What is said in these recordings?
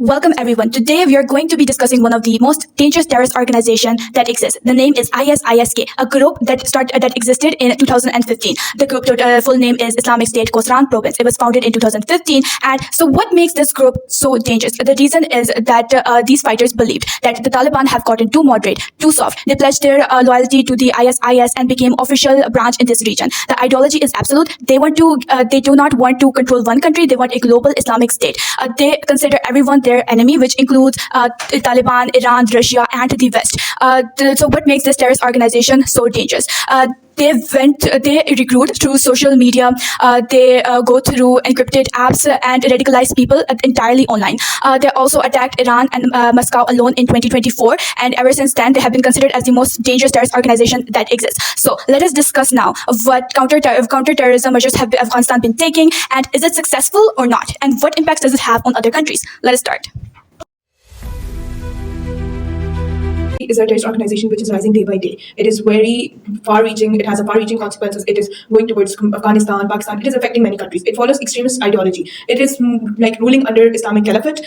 Welcome everyone. Today we are going to be discussing one of the most dangerous terrorist organizations that exists. The name is ISIS-ISK, a group that existed in 2015. The group full name is Islamic State Khorasan Province. It was founded in 2015. And so what makes this group so dangerous? The reason is that these fighters believed that the Taliban have gotten too moderate, too soft. They pledged their loyalty to the ISIS and became official branch in this region. The ideology is absolute. They do not want to control one country. They want a global Islamic state. They consider everyone their enemy, which includes Taliban, Iran, Russia, and the West. So what makes this terrorist organization so dangerous? They recruit through social media. They go through encrypted apps and radicalize people entirely online. They also attacked Iran and Moscow alone in 2024. And ever since then, they have been considered as the most dangerous terrorist organization that exists. So let us discuss now what counterterrorism measures have Afghanistan been taking, and is it successful or not? And what impacts does it have on other countries? Let us start. Is a terrorist organization which is rising day by day. It is very far-reaching. It has a far-reaching consequences. It is going towards Afghanistan, Pakistan. It is affecting many countries. It follows extremist ideology. It is like ruling under Islamic Caliphate.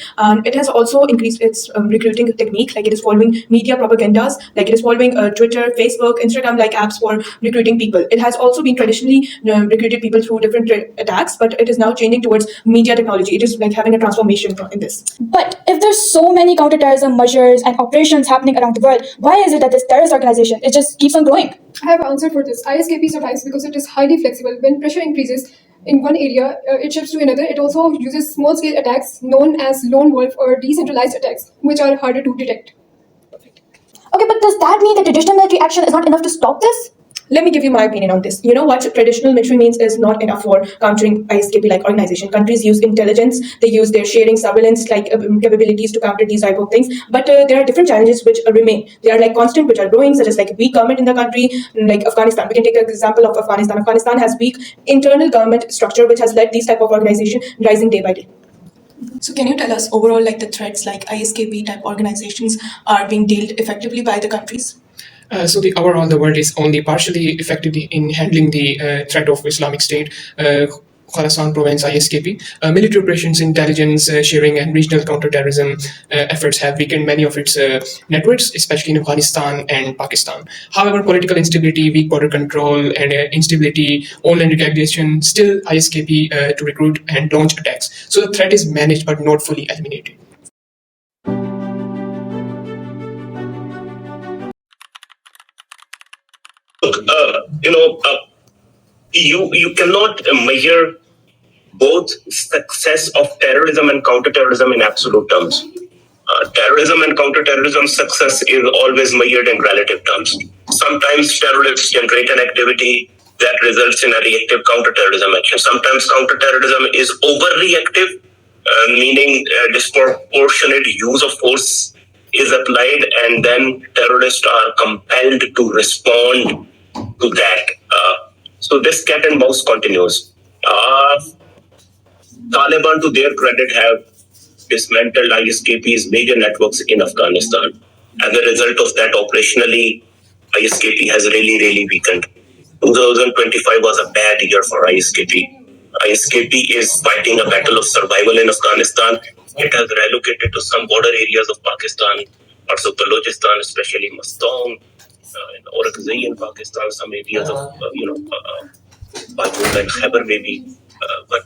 It has also increased its recruiting technique. Like it is following media propagandas. Like it is following Twitter, Facebook, Instagram like apps for recruiting people. It has also been traditionally recruited people through different attacks, but it is now changing towards media technology. It is like having a transformation in this. But if there's so many counterterrorism measures and operations happening around the world, why is it that this terrorist organization it just keeps on growing? I have an answer for this. ISKP survives because it is highly flexible. When pressure increases in one area, it shifts to another. It also uses small-scale attacks known as lone wolf or decentralized attacks, which are harder to detect. Okay, but does that mean that traditional military action is not enough to stop this? Let me give you my opinion on this. You know what traditional military means is not enough for countering ISKP-like organization. Countries use intelligence, they use their sharing surveillance like capabilities to counter these type of things. But there are different challenges which remain. They are like constant, which are growing, such as like weak government in the country, like Afghanistan. We can take an example of Afghanistan. Afghanistan has weak internal government structure, which has led these type of organization rising day by day. So can you tell us overall like the threats like ISKP type organizations are being dealt effectively by the countries? Overall, the world is only partially effective in handling the threat of Islamic State, Khorasan Province, ISKP. Military operations, intelligence sharing, and regional counterterrorism efforts have weakened many of its networks, especially in Afghanistan and Pakistan. However, political instability, weak border control, and instability, online recognition still ISKP to recruit and launch attacks. So the threat is managed but not fully eliminated. You cannot measure both success of terrorism and counterterrorism in absolute terms. Terrorism and counterterrorism success is always measured in relative terms. Sometimes terrorists generate an activity that results in a reactive counterterrorism action. Sometimes counterterrorism is overreactive, meaning disproportionate use of force is applied, and then terrorists are compelled to respond to that. So this cat and mouse continues. Taliban, to their credit, have dismantled ISKP's major networks in Afghanistan. As a result of that, operationally, ISKP has really weakened. 2025 was a bad year for ISKP. ISKP is fighting a battle of survival in Afghanistan. It has relocated to some border areas of Pakistan, parts of Balochistan, especially Mastong, in Orakzai in Pakistan, some areas of Bajul and Khyber maybe, but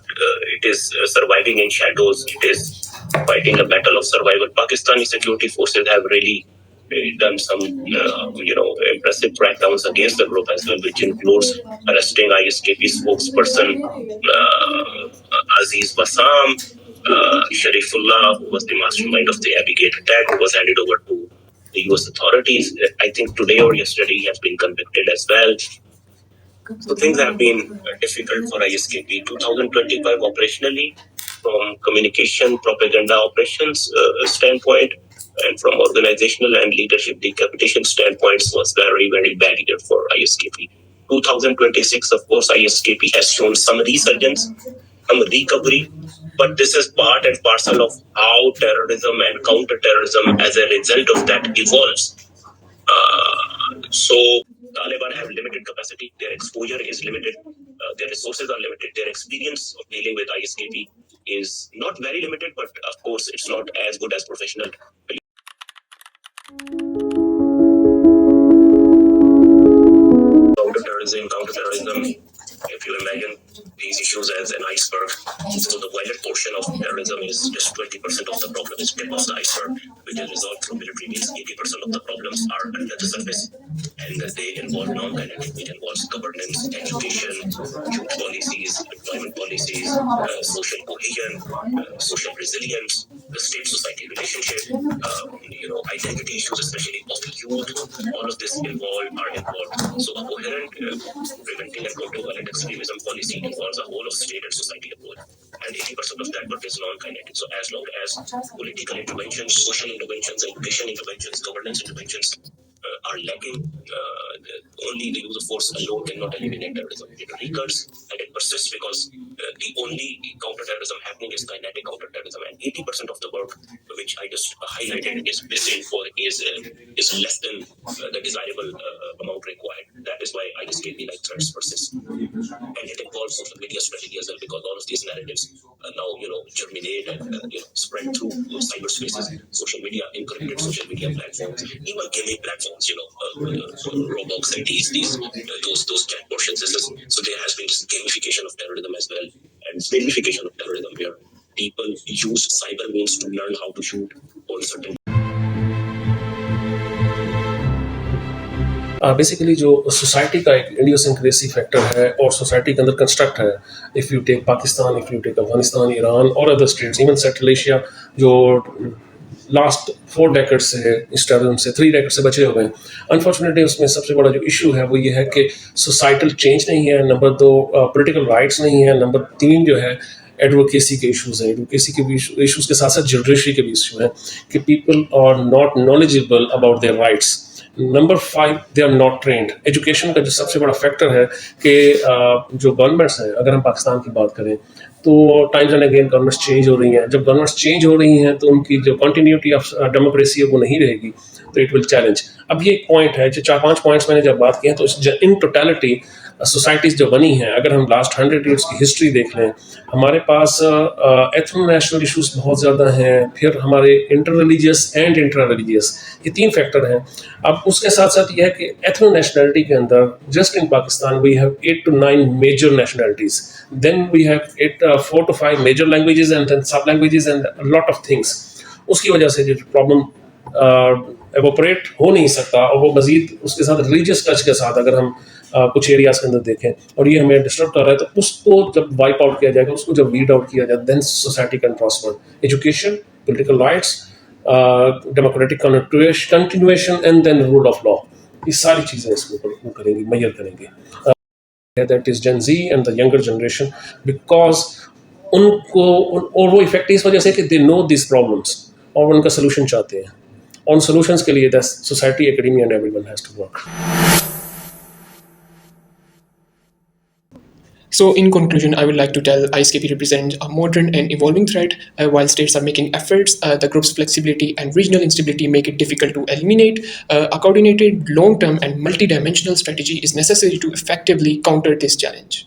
it is surviving in shadows. It is fighting a battle of survival. Pakistani security forces have really done some impressive crackdowns against the group as well, which includes arresting ISKP spokesperson Aziz Bassam, Sharifullah, who was the mastermind of the Abbey Gate attack, who was handed over to the US authorities. I think today or yesterday he has been convicted as well. So things have been difficult for ISKP. 2025 operationally, from communication, propaganda operations standpoint, and from organizational and leadership decapitation standpoints, was very bad year for ISKP. 2026, of course, ISKP has shown some resurgence, some recovery, but this is part and parcel of how terrorism and counterterrorism as a result of that evolves. So Taliban have limited capacity, their exposure is limited, their resources are limited, their experience of dealing with ISKP is not very limited, but of course it's not as good as professional. Counterterrorism, if you imagine these issues as an iceberg, so the violent portion of terrorism is just 20% of the problem, is tip of the iceberg, which is resolved through military means. 80% of the problems are under the surface, and they involve non-kinetic. It involves governance, education, youth policies, employment policies, social cohesion, social resilience, the state-society relationship, identity issues, especially of youth. All of this are involved. So a coherent preventing and countering violent extremism policy involves a whole of state and society approach. And 80% of that work is non-kinetic. So as long as political interventions, social interventions, education interventions, governance interventions are lacking, only the use of force alone cannot eliminate terrorism. It recurs and it persists because the only counterterrorism happening is kinetic counterterrorism, and 80% of the work which I just highlighted is less than the desirable amount required. That is why ISKP like threats persist, and it involves social media strategy as well, because all of these narratives now germinate and spread through cyberspaces, social media, encrypted social media platforms, even gaming platforms, Roblox and those chat portions. So there has been this gamification of terrorism as well, and gamification of terrorism where people use cyber means to learn how to shoot on certain. Basically जो society का एक idiosyncrasy factor है और society के अंदर construct है, if you take Pakistan, if you take Afghanistan, Iran और other states, even central Asia, जो लास्ट 4 डेकेड से इस टेररिज्म से 3 डेकेड से बचे हुए हैं, अनफॉर्चुनेटली उसमें सबसे बड़ा जो इशू है वो ये है कि सोसाइटल चेंज नहीं है, नंबर 2 पॉलिटिकल राइट्स नहीं है, नंबर 3 जो है एडवोकेसी के इशूज़ हैं। एडवोकेसी के भी इशूज़ के साथ साथ जुडिशरी के भी इशू हैं कि people are not knowledgeable about their rights. Number 5, they are not trained. Education का जो सबसे बड़ा फैक्टर है कि जो गवर्नमेंट्स हैं, अगर हम पाकिस्तान की बात करें तो times and again governments change हो रही हैं। जब गवर्नमेंट्स चेंज हो रही हैं तो उनकी जो कंटिन्यूटी ऑफ डेमोक्रेसी है वो नहीं रहेगी, तो इट विल चैलेंज। अब ये एक पॉइंट है, जो 4-5 पॉइंट्स मैंने जब बात की हैं, तो इन टोटलिटी सोसाइटीज़ जो बनी हैं, अगर हम लास्ट 100 ईयर्स की हिस्ट्री देख लें, हमारे पास एथनो नेशनल इशूज़ बहुत ज़्यादा हैं, फिर हमारे inter religious and intra religious, ये 3 फैक्टर हैं। अब उसके साथ साथ ये है कि एथनो नेशनलिटी के अंदर just in Pakistan we have 8 to 9 major nationalities, then we have 4 to 5 major languages and sub languages and lot of things. उसकी वजह से जो प्रॉब्लम एवोपरेट हो नहीं सकता, और वो मज़ीद उसके साथ रिलीजियस टच के साथ अगर हम कुछ एरियाज़ के अंदर देखें और ये हमें डिस्टर्ब कर रहा है, तो उसको जब वाइप आउट किया जाएगा, उसको जब वीड आउट किया जाए, then society can prosper. Education, political rights, democratic continuation and then rule of law, ये सारी चीज़ें इसके ऊपर वो करेंगी, मैयर करेंगे। That is Gen Z and the younger generation, because उनको और वो इफेक्ट इस वजह से कि दे नो दिस प्रॉब्लम्स और उनका सोल्यूशन चाहते हैं। उन सोल्यूशंस के लिए the society, academia and everyone has to work. So, in conclusion, I would like to tell ISKP represents a modern and evolving threat. While states are making efforts, the group's flexibility and regional instability make it difficult to eliminate. A coordinated, long-term and multidimensional strategy is necessary to effectively counter this challenge.